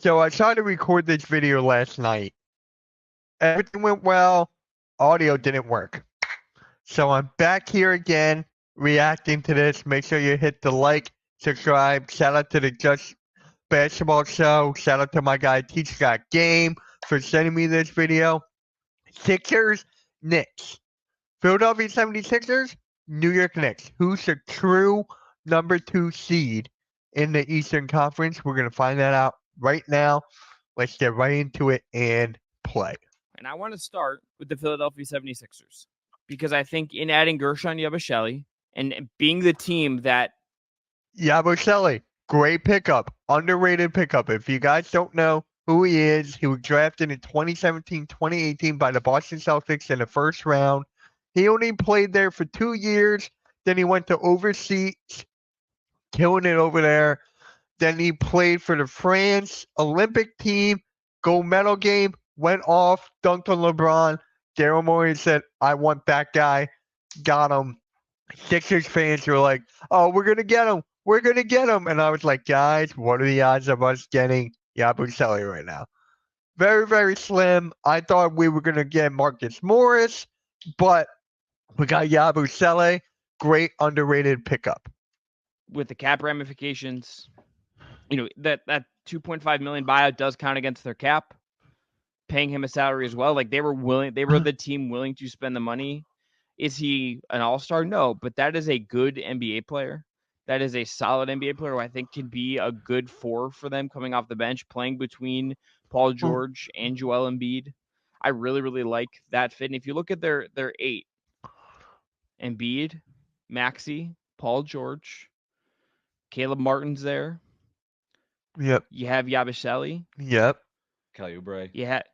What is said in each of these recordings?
So I tried to record this video last night. Everything went well. Audio didn't work. So I'm back here again reacting to this. Make sure you hit the like, subscribe. Shout out to the Just Basketball Show. Shout out to my guy Teach Got Game for sending me this video. Sixers, Knicks. Philadelphia 76ers, New York Knicks. Who's the true number 2 seed in the Eastern Conference? We're going to find that out right now. Let's get right into it and play. And I want to start with the Philadelphia 76ers because I think in adding Gershon Yabusele and being the team that Yabusele, great pickup, underrated pickup. If you guys don't know who he is, he was drafted in 2017-2018 by the Boston Celtics in the first round. He only played there for 2 years. Then he went to overseas, killing it over there. Then he played for the France Olympic team, gold medal game, went off, dunked on LeBron. Daryl Morey said, I want that guy. Got him. Sixers fans were like, oh, we're going to get him. We're going to get him. And I was like, guys, what are the odds of us getting Yabusele right now? Very, very slim. I thought we were going to get Marcus Morris, but we got Yabusele. Great underrated pickup. With the cap ramifications, that $2.5 million buyout does count against their cap. Paying him a salary as well. Like they were the team willing to spend the money. Is he an all-star? No, but that is a good NBA player. That is a solid NBA player who I think can be a good 4 for them coming off the bench, playing between Paul George and Joel Embiid. I really, really like that fit. And if you look at their 8, Embiid, Maxey, Paul George, Caleb Martin's there. Yep. You have Yabusele. Yep. Kelly Oubre. You have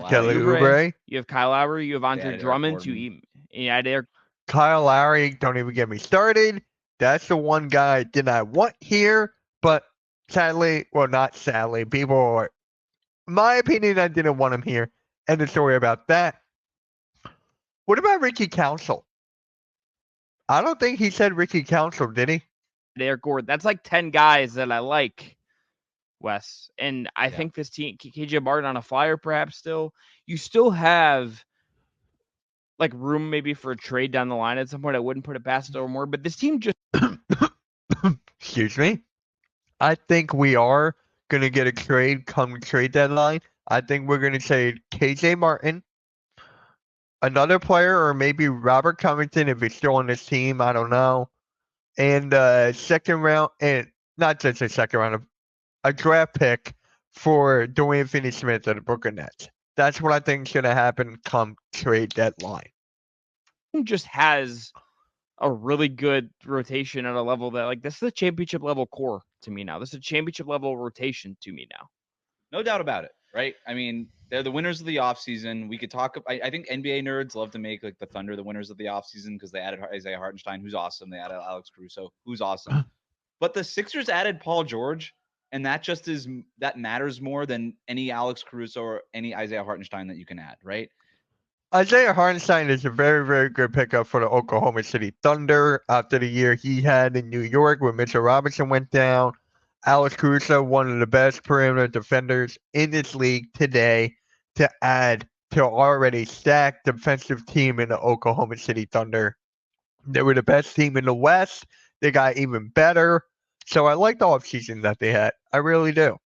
Kelly Oubre. You have Kyle Lowry. You have Andre Drummond. You add Eric. Kyle Lowry, don't even get me started. That's the one guy I did not want here, but sadly, well, not sadly, people are, in my opinion, I didn't want him here. End of story about that. What about Ricky Council? I don't think he said Ricky Council, did he? Eric Gordon. That's like 10 guys that I like, Wes. And I think this team, KJ Martin on a flyer perhaps still. You still have like room maybe for a trade down the line at some point. I wouldn't put it past it or more, but this team just excuse me. I think we are going to get a trade come trade deadline. I think we're going to trade KJ Martin, another player, or maybe Robert Covington if he's still on this team. I don't know. And second round, and not just a second round, a draft pick for Dorian Finney-Smith of the Brooklyn Nets. That's what I think is going to happen come trade deadline. Just has a really good rotation at a level that, like, this is a championship level core to me now. This is a championship level rotation to me now. No doubt about it, right? I mean, they're the winners of the offseason. We could talk. I think NBA nerds love to make like the Thunder the winners of the offseason because they added Isaiah Hartenstein, who's awesome. They added Alex Caruso, who's awesome. But the Sixers added Paul George, and that matters more than any Alex Caruso or any Isaiah Hartenstein that you can add, right? Isaiah Hartenstein is a very, very good pickup for the Oklahoma City Thunder after the year he had in New York when Mitchell Robinson went down. Alex Caruso, one of the best perimeter defenders in this league today, to add to already stacked defensive team in the Oklahoma City Thunder. They were the best team in the West. They got even better. So I like the offseason that they had. I really do.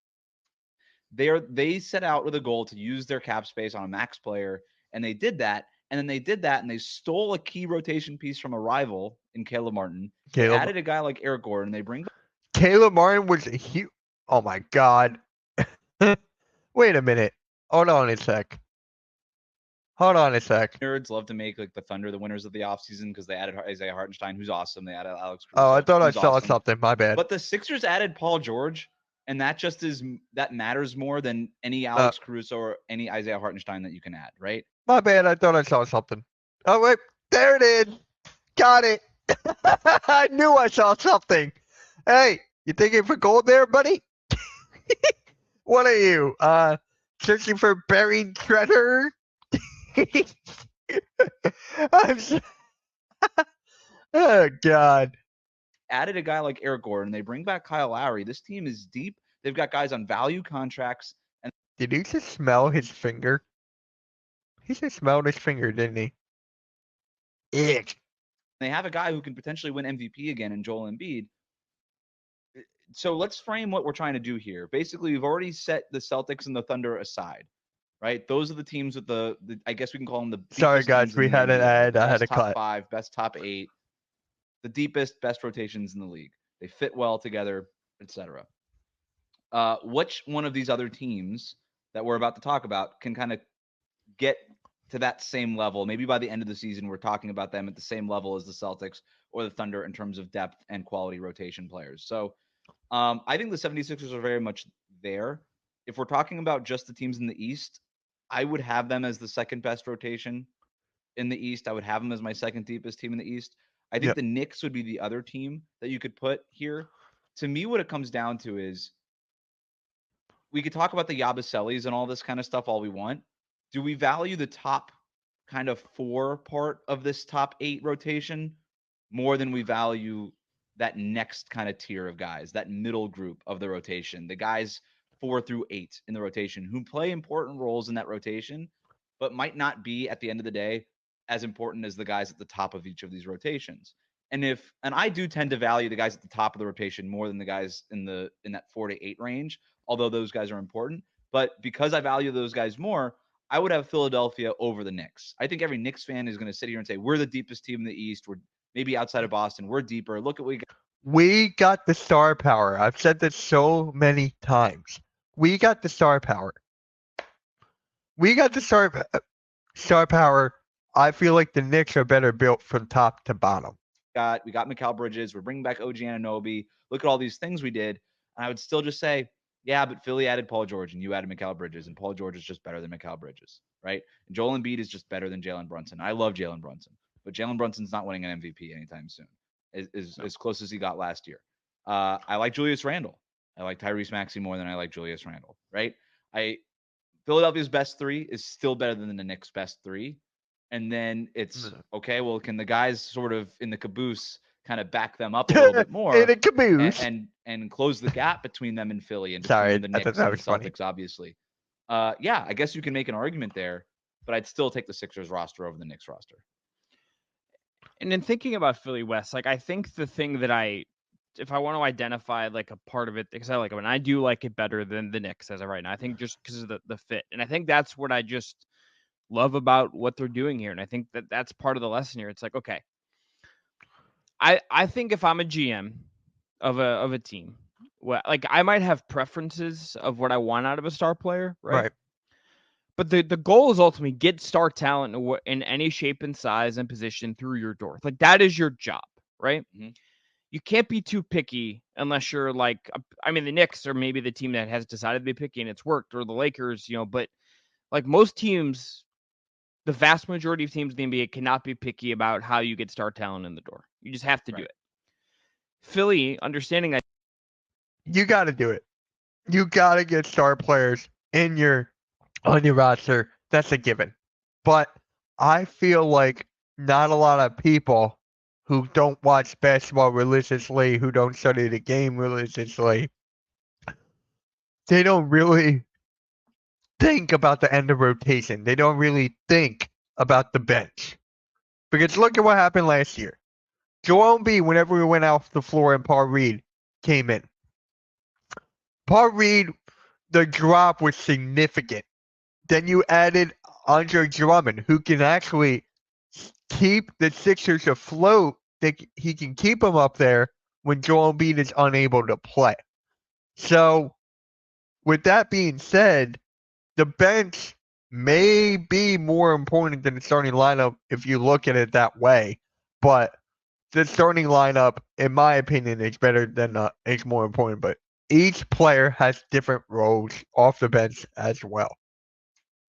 They set out with a goal to use their cap space on a max player, and they did that. And then they did that, and they stole a key rotation piece from a rival in Caleb Martin. They added a guy like Eric Gordon. They bring Caleb Martin was a huge. Oh my God! Wait a minute. Hold on a sec. Nerds love to make like the Thunder the winners of the offseason because they added Isaiah Hartenstein, who's awesome. They added Alex Caruso. Oh, I thought I saw something. My bad. But the Sixers added Paul George, and that matters more than any Alex Caruso or any Isaiah Hartenstein that you can add, right? My bad. I thought I saw something. Oh wait, there it is. Got it. I knew I saw something. Hey, you thinking for gold there, buddy? What are you? Searching for buried treasure? Oh God. Added a guy like Eric Gordon. They bring back Kyle Lowry. This team is deep. They've got guys on value contracts, and Did you just smell his finger? He just smelled his finger, didn't he? Ick. they have a guy who can potentially win MVP again in Joel Embiid. So let's frame what we're trying to do here. Basically, we've already set the Celtics and the Thunder aside, right? Those are the teams with the I guess we can call them the Sorry, deepest guys, teams we in the had an NBA, ad. the I had best to top cut. 5, best top 8, the deepest, best rotations in the league. They fit well together, etc. Which one of these other teams that we're about to talk about can kind of get to that same level? Maybe by the end of the season, we're talking about them at the same level as the Celtics or the Thunder in terms of depth and quality rotation players. So I think the 76ers are very much there. If we're talking about just the teams in the East, I would have them as the second best rotation in the East. I would have them as my second deepest team in the East. I think Yep. the Knicks would be the other team that you could put here. To me, what it comes down to is we could talk about the Yabuselis and all this kind of stuff all we want. Do we value the top kind of 4 part of this top 8 rotation more than we value that next kind of tier of guys, that middle group of the rotation, the guys 4 through 8 in the rotation who play important roles in that rotation, but might not be at the end of the day as important as the guys at the top of each of these rotations. And I do tend to value the guys at the top of the rotation more than the guys in that 4 to 8 range, although those guys are important. But because I value those guys more, I would have Philadelphia over the Knicks. I think every Knicks fan is going to sit here and say, we're the deepest team in the East. We're maybe outside of Boston. We're deeper. Look at what we got. We got the star power. I've said this so many times. We got the star power. We got the star power. I feel like the Knicks are better built from top to bottom. We got Mikal Bridges. We're bringing back OG Anunoby. Look at all these things we did. And I would still just say, yeah, but Philly added Paul George and you added Mikal Bridges, and Paul George is just better than Mikal Bridges, right? And Joel Embiid is just better than Jalen Brunson. I love Jalen Brunson, but Jalen Brunson's not winning an MVP anytime soon, as close as he got last year. I like Julius Randle. I like Tyrese Maxey more than I like Julius Randle, right? Philadelphia's best 3 is still better than the Knicks' best 3. And then it's okay. Well, can the guys sort of in the caboose kind of back them up a little bit more In a caboose. and close the gap between them and Philly and Sorry, between the I thought Knicks that and the was funny. Celtics, obviously. Yeah, I guess you can make an argument there, but I'd still take the Sixers roster over the Knicks roster. And in thinking about Philly West, like I think the thing that if I want to identify like a part of it, because I like it, and I do like it better than the Knicks as of right now. I think just because of the fit, and I think that's what I just love about what they're doing here, and I think that's part of the lesson here. It's like, okay, I think if I'm a GM of a team, well, like I might have preferences of what I want out of a star player, right? But the goal is ultimately get star talent in any shape and size and position through your door. Like that is your job, right? Mm-hmm. You can't be too picky unless you're like, I mean, the Knicks are maybe the team that has decided to be picky and it's worked, or the Lakers, but like most teams, the vast majority of teams in the NBA cannot be picky about how you get star talent in the door. You just have to do it. Philly, understanding that. You got to do it. You got to get star players on your roster. That's a given. But I feel like not a lot of people who don't watch basketball religiously, who don't study the game religiously, they don't really think about the end of rotation. They don't really think about the bench. Because look at what happened last year. Joel Embiid, whenever we went off the floor and Paul Reed came in. Paul Reed, the drop was significant. Then you added Andre Drummond, who can actually keep the Sixers afloat. He can keep them up there when Joel Embiid is unable to play. So, with that being said, the bench may be more important than the starting lineup if you look at it that way. But the starting lineup, in my opinion, is better than is more important. But each player has different roles off the bench as well.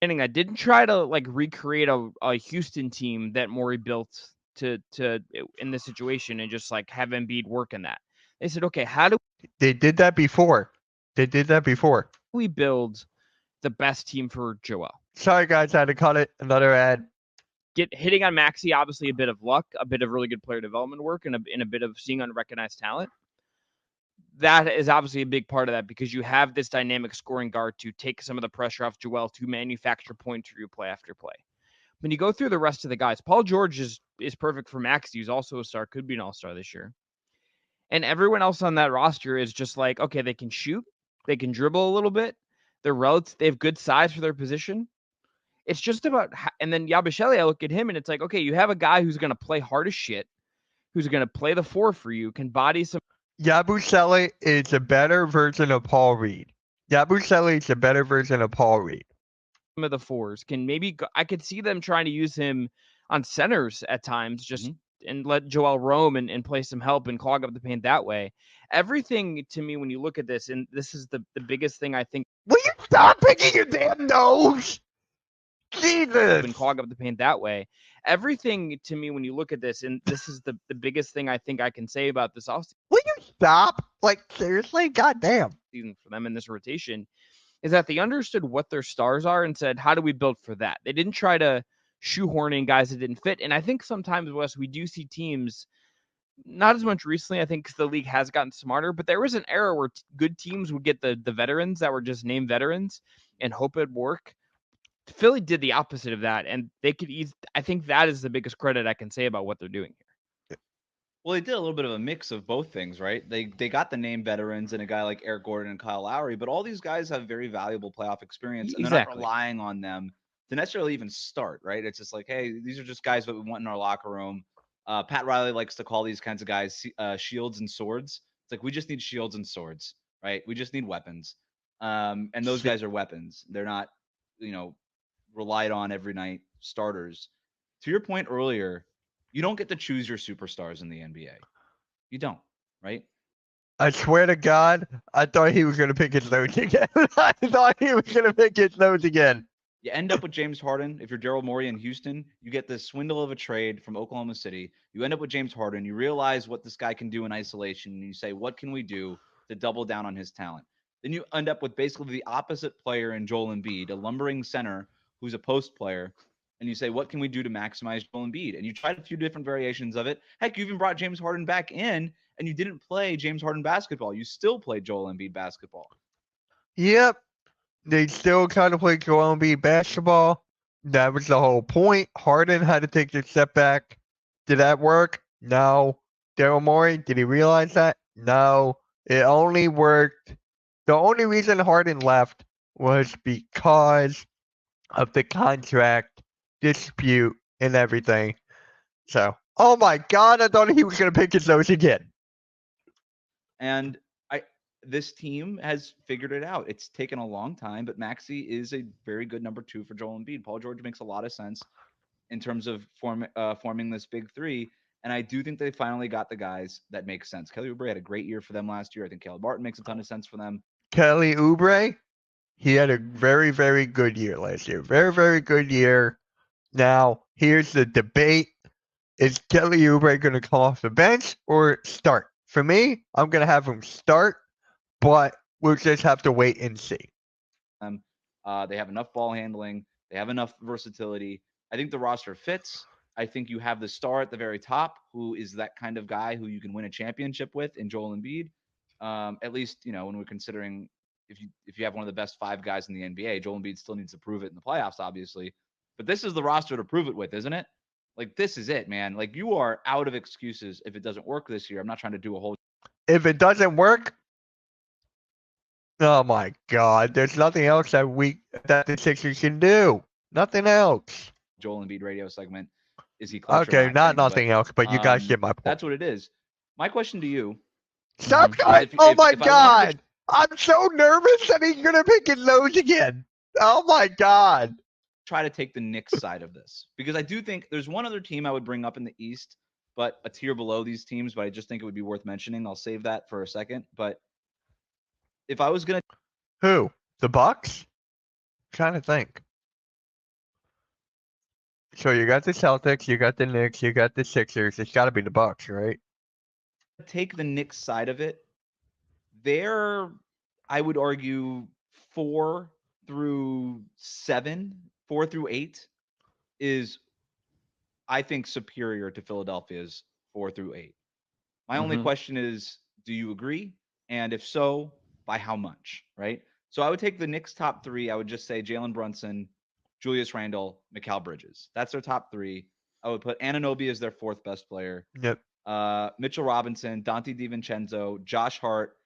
I didn't try to like recreate a Houston team that Morey built to in this situation and just like have Embiid work in that. They said, okay, how do they did that before? we build the best team for Joel? Sorry, guys, I had to cut it. Another ad. Hitting on Maxey, obviously a bit of luck, a bit of really good player development work, and a bit of seeing unrecognized talent. that is obviously a big part of that because you have this dynamic scoring guard to take some of the pressure off Joel to manufacture points for you play after play. When you go through the rest of the guys, Paul George is perfect for Max. He's also a star, could be an all-star this year. And everyone else on that roster is just like, okay, they can shoot, they can dribble a little bit. They're relative, they have good size for their position. It's just about, and then Yabusele, I look at him and it's like, okay, you have a guy who's going to play hard as shit, who's going to play the four for you, can body some. Yabusele is a better version of Paul Reed. Yabusele is a better version of Paul Reed. Of the fours can maybe go, I could see them trying to use him on centers at times, just and let Joel roam and play some help and clog up the paint that way. Everything to me, when you look at this, and this is the biggest thing I think. Will you stop picking your damn nose? Jesus. And clog up the paint that way. Everything to me, when you look at this, and this is the biggest thing I think I can say about this offseason. Will you stop? Like, seriously? Goddamn. Season for them in this rotation is that they understood what their stars are and said, how do we build for that? They didn't try to shoehorn in guys that didn't fit. And I think sometimes, Wes, we do see teams, not as much recently, I think, because the league has gotten smarter, but there was an era where good teams would get the veterans that were just named veterans and hope it'd work. Philly did the opposite of that, and they could I think that is the biggest credit I can say about what they're doing here. Well, they did a little bit of a mix of both things, right? They got the name veterans and a guy like Eric Gordon and Kyle Lowry, but all these guys have very valuable playoff experience, and they're not relying on them to necessarily even start, right? It's just like, hey, these are just guys that we want in our locker room. Pat Riley likes to call these kinds of guys shields and swords. It's like, we just need shields and swords, right? We just need weapons. And those guys are weapons. They're not, relied on every night starters. To your point earlier, you don't get to choose your superstars in the NBA. You don't, right? I swear to God, I thought he was going to pick his nose again. I thought he was going to pick his nose again. You end up with James Harden. If you're Daryl Morey in Houston, you get this swindle of a trade from Oklahoma City. You end up with James Harden. You realize what this guy can do in isolation, and you say, what can we do to double down on his talent? Then you end up with basically the opposite player in Joel Embiid, a lumbering center who's a post player, and you say, what can we do to maximize Joel Embiid? And you tried a few different variations of it. Heck, you even brought James Harden back in, and you didn't play James Harden basketball. You still played Joel Embiid basketball. Yep. They still kind of play Joel Embiid basketball. That was the whole point. Harden had to take a step back. Did that work? No. Daryl Morey, did he realize that? No. It only worked. The only reason Harden left was because of the contract dispute and everything. So, oh my God, I thought he was going to pick his nose again. And this team has figured it out. It's taken a long time, but Maxey is a very good number 2 for Joel Embiid. Paul George makes a lot of sense in terms of forming this big three. And I do think they finally got the guys that make sense. Kelly Oubre had a great year for them last year. I think Caleb Martin makes a ton of sense for them. Kelly Oubre, he had a very, very good year last year. Very, very good year. Now, here's the debate. Is Kelly Oubre going to come off the bench or start? For me, I'm going to have him start, but we'll just have to wait and see. They have enough ball handling. They have enough versatility. I think the roster fits. I think you have the star at the very top who is that kind of guy who you can win a championship with in Joel Embiid. At least, when we're considering if you have one of the best 5 guys in the NBA, Joel Embiid still needs to prove it in the playoffs, obviously. But this is the roster to prove it with, isn't it? Like, this is it, man. Like, you are out of excuses if it doesn't work this year. I'm not trying to do a whole. If it doesn't work, oh my God, there's nothing else that the Sixers can do. Nothing else. Joel Embiid radio segment. Is he okay? Not nothing else, but you guys get my point. That's what it is. My question to you. Stop, guys! Oh my God! I'm so nervous that he's gonna pick his nose again. Oh my God! Try to take the Knicks side of this because I do think there's one other team I would bring up in the East, but a tier below these teams. But I just think it would be worth mentioning. I'll save that for a second. But if I was gonna, who the Bucks? I'm trying to think. So you got the Celtics, you got the Knicks, you got the Sixers. It's got to be the Bucks, right? Take the Knicks side of it. They're, I would argue, 4 through 7, 4 through 8 is, I think, superior to Philadelphia's 4 through 8. My only question is, do you agree? And if so, by how much, right? So I would take the Knicks top three. I would just say Jalen Brunson, Julius Randle, Mikal Bridges. That's their top three. I would put Anunoby as their fourth best player. Yep. Mitchell Robinson, Dante DiVincenzo, Josh Hart,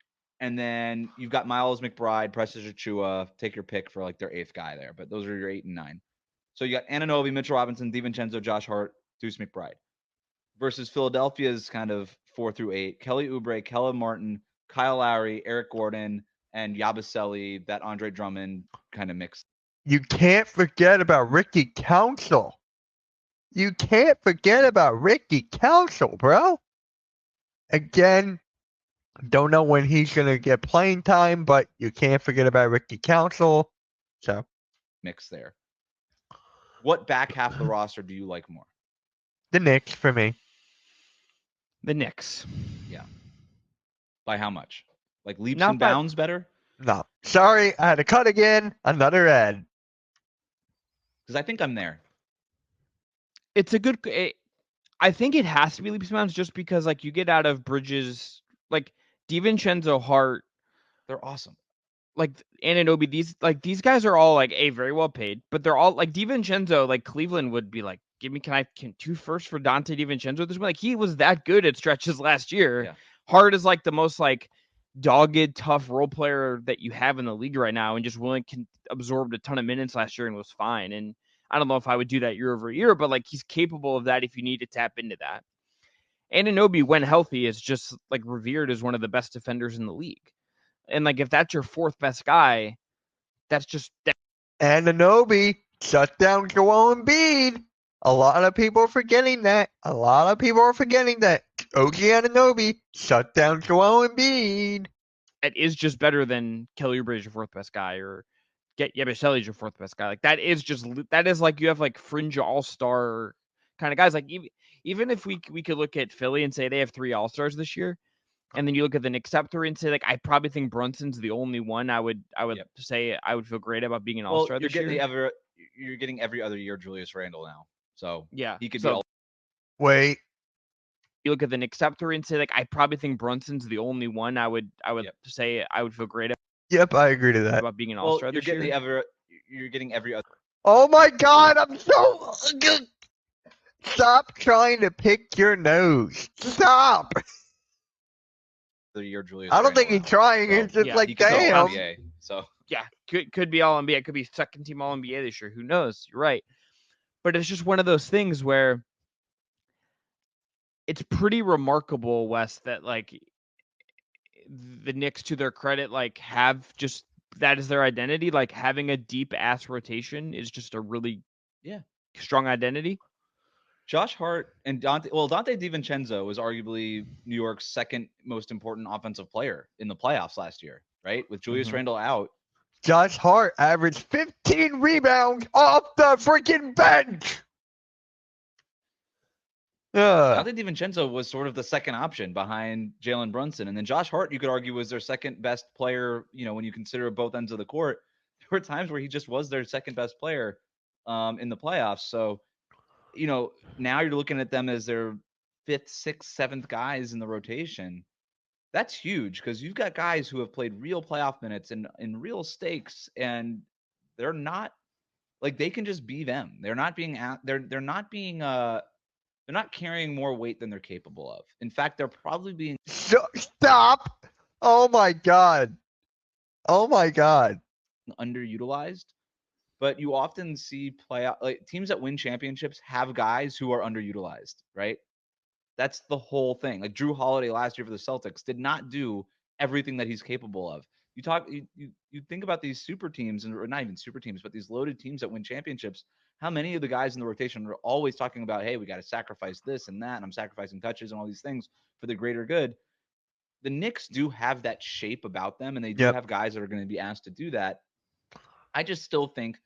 and then you've got Miles McBride, Precious Achua. Take your pick for like their eighth guy there, but those are your 8 and 9. So you got Anunoby, Mitchell Robinson, DiVincenzo, Josh Hart, Deuce McBride. Versus Philadelphia's kind of 4 through 8. Kelly Oubre, Kellen Martin, Kyle Lowry, Eric Gordon, and Yabusele, that Andre Drummond kind of mix. You can't forget about Ricky Council. You can't forget about Ricky Council, bro. Again, don't know when he's going to get playing time, but you can't forget about Ricky Council. So, Mix there. What back half of the roster do you like more? the Knicks for me. The Knicks. By how much? Like leaps Not and by- bounds better? No. Sorry, I had to cut again. Another ad. Because I think I'm there. It's a good. I think it has to be leaps and bounds just because like you get out of Bridges, like DiVincenzo, Hart, They're awesome. like Anunoby. These guys are all like very well paid, but they're all like DiVincenzo. Like Cleveland would be like, can 2 firsts for Dante DiVincenzo? This like he was that good at stretches last year. Yeah. Hart is like the most like dogged, tough role player that you have in the league right now, and just can absorbed a ton of minutes last year and was fine. And I don't know if I would do that year over year, but like he's capable of that if you need to tap into that. Anunoby, when healthy, is just like revered as one of the best defenders in the league. And like if that's your fourth best guy, that's just Anunoby shut down Joel Embiid. A lot of people are forgetting that. OG Anunoby shut down Joel Embiid. that is just better than Kelly Oubre is your fourth best guy, or get Yabusele is your fourth best guy. Like that is like you have like fringe all-star kind of guys. Like even if we could look at Philly and say they have 3 all-stars this year, and then you look at the Knicks up and say like I probably think Brunson's the only one I would say I would feel great about being an all-star this year. You're getting every other year Julius Randle now. So Yeah, he could so be all. Wait, you look at the Knicks up and say like I probably think Brunson's the only one I would say I would feel great yep, I agree to that. about being an all-star You're this year. getting every other Oh my God, I'm so. Stop trying to pick your nose. Stop. year Julius. I don't think Randle he's trying. So, It's just yeah, like, he could go damn. NBA. So Yeah, could be all NBA. It could be second team all NBA this year. Who knows? You're right. But it's just one of those things where it's pretty remarkable, Wes, that like the Knicks, to their credit, like have just that is their identity. Like having a deep ass rotation is just a really strong identity. Josh Hart and Dante DiVincenzo was arguably New York's second most important offensive player in the playoffs last year, right? With Julius Randle out. Josh Hart averaged 15 rebounds off the freaking bench. Dante DiVincenzo was sort of the second option behind Jalen Brunson. And then Josh Hart, you could argue, was their second best player, when you consider both ends of the court. There were times where he just was their second best player in the playoffs. So, now you're looking at them as their 5th, 6th, 7th guys in the rotation. That's huge because you've got guys who have played real playoff minutes and in real stakes, and they're not like they can just be them. They're not being they're not carrying more weight than they're capable of. In fact, they're probably being Stop. Oh my God. underutilized. But you often see teams that win championships have guys who are underutilized, right? That's the whole thing. Like Drew Holiday last year for the Celtics did not do everything that he's capable of. You think about these super teams, or not even super teams, but these loaded teams that win championships. How many of the guys in the rotation are always talking about, hey, we got to sacrifice this and that, and I'm sacrificing touches and all these things for the greater good. The Knicks do have that shape about them, and they do have guys that are going to be asked to do that. I just still think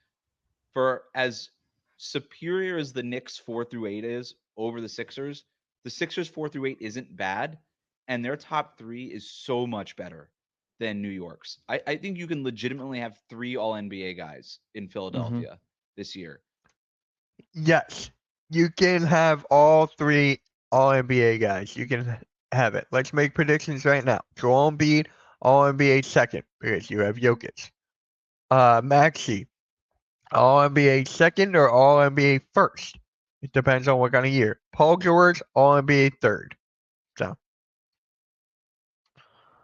for as superior as the Knicks 4 through 8 is over the Sixers 4 through 8 isn't bad, and their top 3 is so much better than New York's. I think you can legitimately have 3 All-NBA guys in Philadelphia this year. Yes, you can have all 3 All-NBA guys. You can have it. Let's make predictions right now. Joel Embiid, All NBA second because you have Jokic. Maxi, All NBA second or All NBA first. It depends on what kind of year. Paul George, All NBA third. So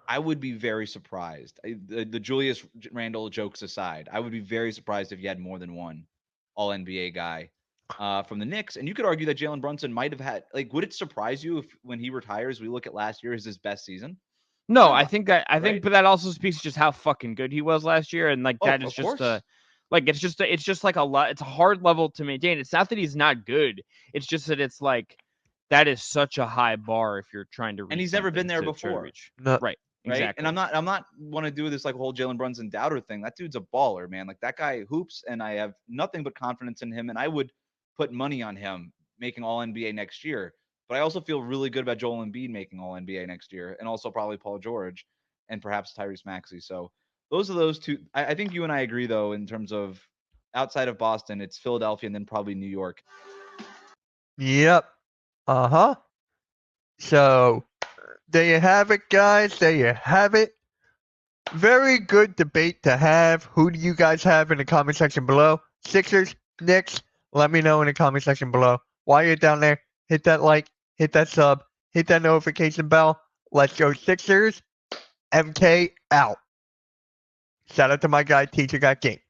I would be very surprised. The Julius Randle jokes aside, I would be very surprised if you had more than one All NBA guy from the Knicks. And you could argue that Jalen Brunson might have had. Like, would it surprise you if when he retires, we look at last year as his best season? No, No, I think, right? but that also speaks to just how fucking good he was last year, and like Oh, that is of just course. it's just like a lot. It's a hard level to maintain. It's not that he's not good. It's just that it's like that is such a high bar if you're trying to reach. And he's never been something there to try to before. reach. no, Right. Right. Exactly. And I'm not want to do this like whole Jalen Brunson doubter thing. That dude's a baller, man. Like that guy hoops, and I have nothing but confidence in him. And I would put money on him making All NBA next year. But I also feel really good about Joel Embiid making All NBA next year, and also probably Paul George and perhaps Tyrese Maxey. So those two. I think you and I agree though in terms of outside of Boston, it's Philadelphia and then probably New York. Yep. Uh-huh. So there you have it, guys. There you have it. Very good debate to have. Who do you guys have in the comment section below? Sixers, Knicks? Let me know in the comment section below. While you're down there, hit that like, hit that sub, hit that notification bell. Let's go Sixers. MK out. Shout out to my guy, Teacher Got Game.